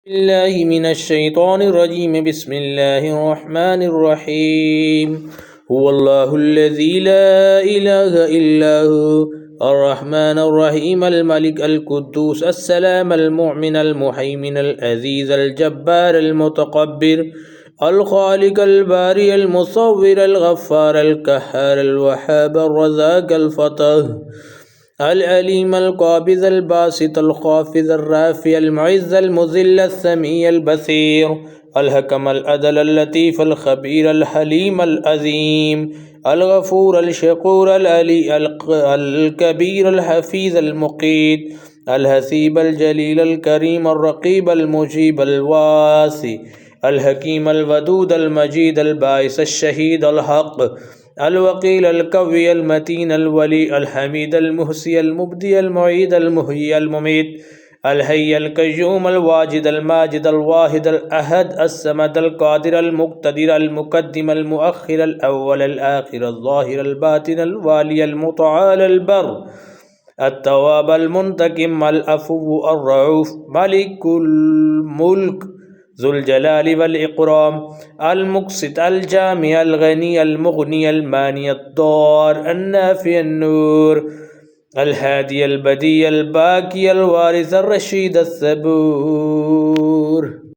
الله من الشيطان الرجيم. بسم الله الرحمن الرحيم. هو الله الذي لا إله إلا هو الرحمن الرحيم الملك القدوس السلام المؤمن المهيمن العزيز الجبار المتكبر الخالق الباري المصور الغفار القهار الوهاب الرزاق الفتاح العليم القابض الباسط الخافض الرافع المعز المذل السميع البصير الحكم العدل اللطيف الخبير الحليم العظيم الغفور الشكور العلي الكبير الحفيظ المقيت الحسيب الجليل الكريم الرقيب المجيب الواسع الحكيم الودود المجيد الباعث الشهيد الحق الوكيل القوي المتين الولي الحميد المحصي المبدي المعيد المحيي المميت الحي القيوم الواجد الماجد الواحد الأحد الصمد القادر المقتدر المقدم المؤخر الأول الآخر الظاهر الباطن الوالي المتعال البر التواب المنتقم العفو الرؤوف ملك الملك ذو الجلال والإكرام المقسط الجامع الغني المغني المانع الضار النافع النور الهادي البديع الباقي الوارث الرشيد الثبور